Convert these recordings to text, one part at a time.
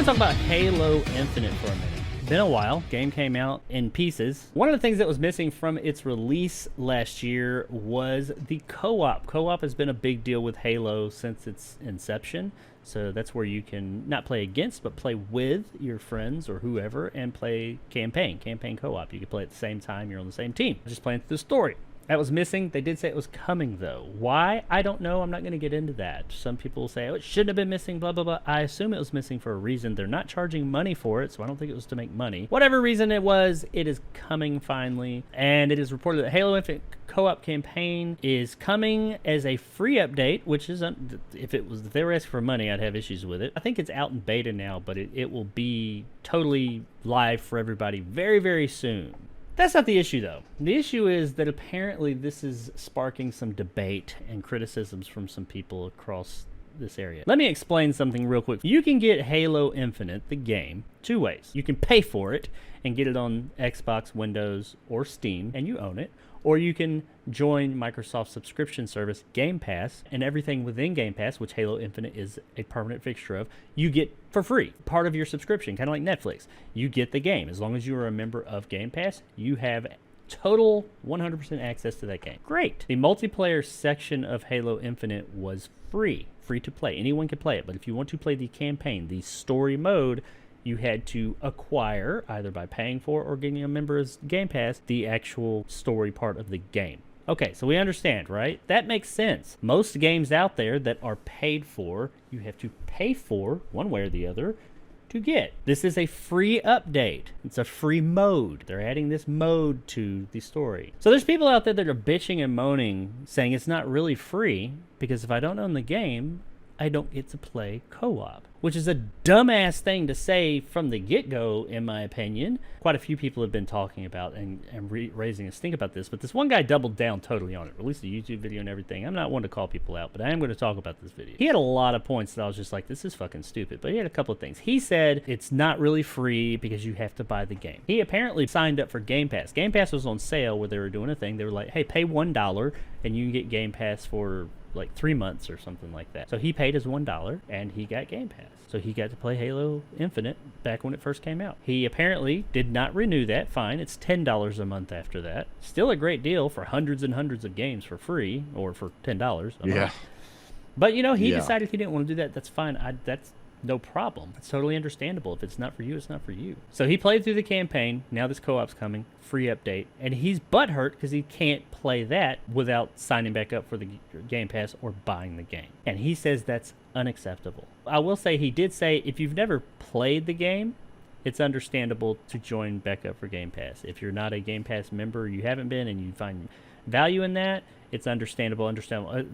going to talk about Halo Infinite for a minute. Been a while. Game came out in pieces. One of the things that was missing from its release last year was the co-op. Co-op has been a big deal with Halo since its inception. So that's where you can not play against, but play with your friends or whoever and play campaign co-op. You can play at the same time. You're on the same team. Just playing through the story. That was missing. They did say it was coming, though. Why? I don't know. I'm not going to get into that. Some people say, oh, it shouldn't have been missing, blah, blah, blah. I assume it was missing for a reason. They're not charging money for it, so I don't think it was to make money. Whatever reason it was, it is coming finally. And it is reported that Halo Infinite co-op campaign is coming as a free update, which is, if they were asking for money, I'd have issues with it. I think it's out in beta now, but it will be totally live for everybody very, very soon. That's not the issue, though. The issue is that apparently this is sparking some debate and criticisms from some people across this area. Let me explain something real quick. You can get Halo Infinite, the game, two ways. You can pay for it and get it on Xbox, Windows, or Steam, and you own it. Or you can join Microsoft's subscription service, Game Pass, and everything within Game Pass, which Halo Infinite is a permanent fixture of, you get for free. Part of your subscription, kind of like Netflix. You get the game. As long as you are a member of Game Pass, you have total 100% access to that game. Great. The multiplayer section of Halo Infinite was free to play. Anyone can play it, but if you want to play the campaign, the story mode, you had to acquire, either by paying for or getting a member of Game Pass, the actual story part of the game. Okay, so we understand, right? That makes sense. Most games out there that are paid for, you have to pay for, one way or the other, to get. This is a free update. It's a free mode. They're adding this mode to the story. So there's people out there that are bitching and moaning, saying it's not really free, because if I don't own the game, I don't get to play co-op, which is a dumbass thing to say from the get-go, in my opinion. Quite a few people have been talking about and raising a stink about this, but this one guy doubled down totally on it, released a YouTube video and everything. I'm not one to call people out, but I am going to talk about this video. He had a lot of points that I was just like, this is fucking stupid, but he had a couple of things. He said it's not really free because you have to buy the game. He apparently signed up for Game Pass. Game Pass was on sale where they were doing a thing. They were like, hey, pay $1 and you can get Game Pass for like 3 months or something like that. So he paid his $1 and he got Game Pass. So he got to play Halo Infinite back when it first came out. He apparently did not renew that. Fine, it's $10 a month after that. Still a great deal for hundreds and hundreds of games for free, or for $10 a month. But you know, he decided he didn't want to do that. That's fine. That's no problem. It's totally understandable. If it's not for you, it's not for you. So he played through the campaign. Now this co-op's coming. Free update. And he's butthurt because he can't play that without signing back up for the Game Pass or buying the game. And he says that's unacceptable. I will say he did say if you've never played the game, it's understandable to join back up for Game Pass. If you're not a Game Pass member, you haven't been, and you find value in that, it's understandable.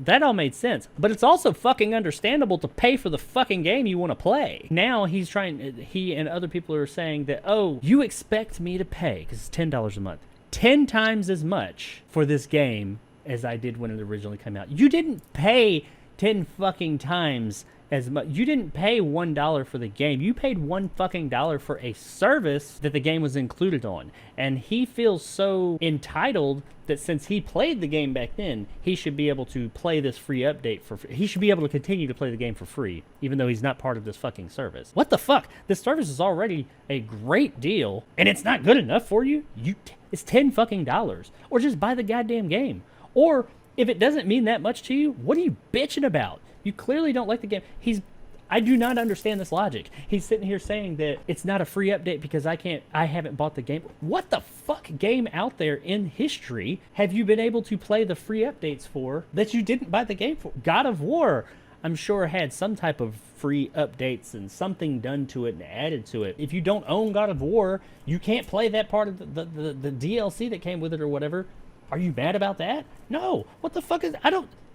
That all made sense. But it's also fucking understandable to pay for the fucking game you want to play. Now he and other people are saying that, oh, you expect me to pay, because it's $10 a month, 10 times as much for this game as I did when it originally came out. You didn't pay 10 fucking times as much. You didn't pay $1 for the game. You paid $1 fucking for a service that the game was included on. And he feels so entitled that since he played the game back then, he should be able to play this free update for free. He should be able to continue to play the game for free, even though he's not part of this fucking service. What the fuck? This service is already a great deal, and it's not good enough for you? It's $10 fucking. Or just buy the goddamn game. Or if it doesn't mean that much to you, what are you bitching about? You clearly don't like the game. I do not understand this logic. He's sitting here saying that it's not a free update because I haven't bought the game. What the fuck game out there in history have you been able to play the free updates for that you didn't buy the game for? God of War, I'm sure, had some type of free updates and something done to it and added to it. If you don't own God of War, you can't play that part of the DLC that came with it or whatever. Are you mad about that? No. What the fuck is...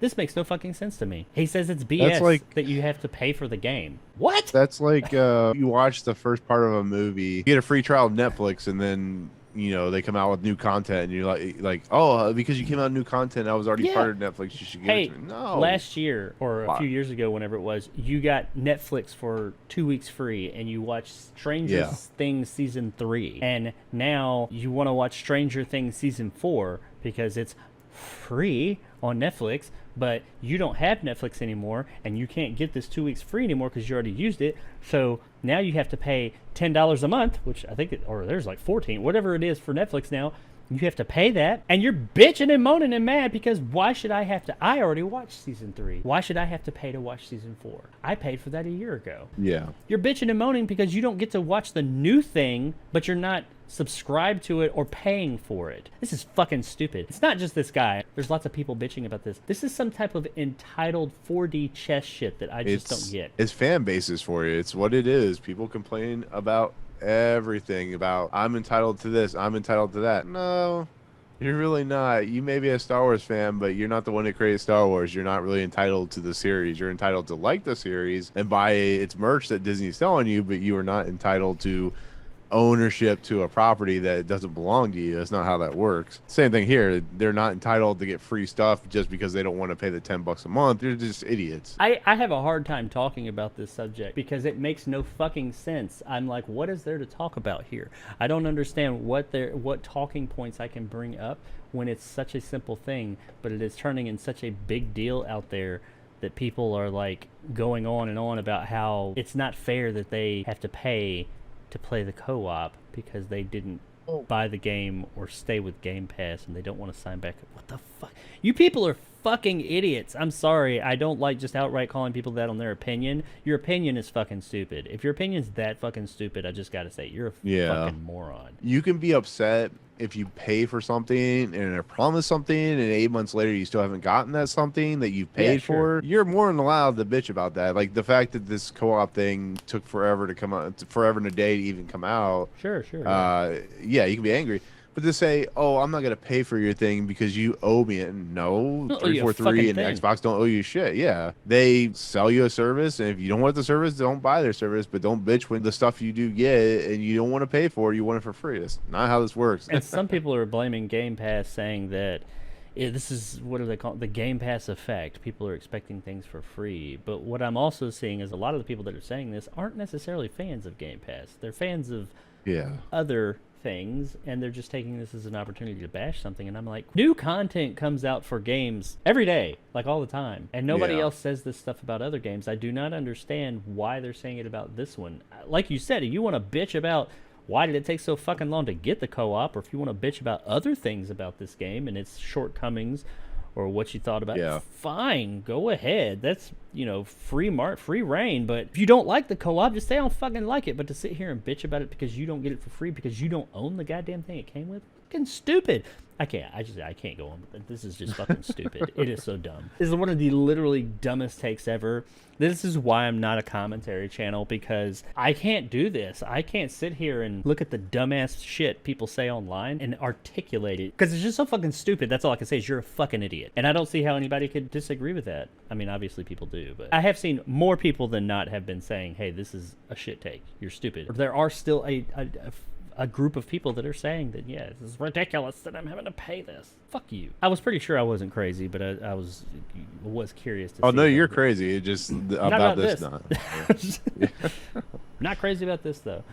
This makes no fucking sense to me. He says it's BS that you have to pay for the game. What? That's like you watch the first part of a movie, you get a free trial of Netflix, and then they come out with new content, and you're like, oh, because you came out with new content, I was already part of Netflix, you should give it to me. No. Last year, or a few years ago, whenever it was, you got Netflix for 2 weeks free, and you watched Stranger Things Season 3. And now you want to watch Stranger Things Season 4 because it's free on Netflix, but you don't have Netflix anymore, and you can't get this 2 weeks free anymore because you already used it. So now you have to pay $10 a month, which I think, or there's like 14, whatever it is for Netflix now. You have to pay that, and you're bitching and moaning and mad because why should I have to? I already watched season 3. Why should I have to pay to watch season 4? I paid for that a year ago. Yeah. You're bitching and moaning because you don't get to watch the new thing, but you're not subscribed to it or paying for it. This is fucking stupid. It's not just this guy. There's lots of people bitching about this. This is some type of entitled 4D chess shit that I just don't get. It's fan bases for you. It's what it is. People complain about everything about I'm entitled to this, I'm entitled to that. No, you're really not. You may be a Star Wars fan, but you're not the one that created Star Wars. You're not really entitled to the series. You're entitled to like the series and buy its merch that Disney's selling you, but you are not entitled to ownership to a property that doesn't belong to you. That's not how that works. Same thing here. They're not entitled to get free stuff just because they don't want to pay the $10 a month. They're just idiots. I have a hard time talking about this subject because it makes no fucking sense. I'm like, what is there to talk about here? I don't understand what talking points I can bring up when it's such a simple thing, but it is turning in such a big deal out there that people are like going on and on about how it's not fair that they have to pay to play the co-op because they didn't buy the game or stay with Game Pass and they don't want to sign back up. What the fuck? You people are fucking idiots. I'm sorry. I don't like just outright calling people that on their opinion. Your opinion is fucking stupid. If your opinion's that fucking stupid, I just gotta say, you're a fucking moron. You can be upset if you pay for something and are promised something and 8 months later you still haven't gotten that something that you've paid for. You're more than allowed to bitch about that. Like the fact that this co-op thing took forever to come out, forever and a day to even come out. Sure. Yeah, you can be angry. But to say, oh, I'm not going to pay for your thing because you owe me it. No, 343 and Xbox don't owe you shit. Yeah. They sell you a service, and if you don't want the service, don't buy their service, but don't bitch when the stuff you do get and you don't want to pay for it, you want it for free. That's not how this works. And some people are blaming Game Pass, saying that this is, what do they call it? The Game Pass effect. People are expecting things for free. But what I'm also seeing is a lot of the people that are saying this aren't necessarily fans of Game Pass. They're fans of other things, and they're just taking this as an opportunity to bash something. And I'm like, new content comes out for games every day, like all the time, and nobody else says this stuff about other games. I do not understand why they're saying it about this one. Like you said, you want to bitch about why did it take so fucking long to get the co-op, or if you want to bitch about other things about this game and its shortcomings or what you thought about it, fine, go ahead. That's, free reign. But if you don't like the co-op, just say I don't fucking like it. But to sit here and bitch about it because you don't get it for free because you don't own the goddamn thing it came with, fucking stupid. I can't go on with it. This is just fucking stupid. It is so dumb. This is one of the literally dumbest takes ever. This is why I'm not a commentary channel, because I can't do this. I can't sit here and look at the dumbass shit people say online and articulate it, because it's just so fucking stupid. That's all I can say is you're a fucking idiot. And I don't see how anybody could disagree with that. I mean, obviously people do, but I have seen more people than not have been saying, hey, this is a shit take. You're stupid. There are still a group of people that are saying that, yeah, this is ridiculous that I'm having to pay this. Fuck you. I was pretty sure I wasn't crazy, but I was curious to see. Oh, no, you're crazy. It just about this. Not crazy about this, though.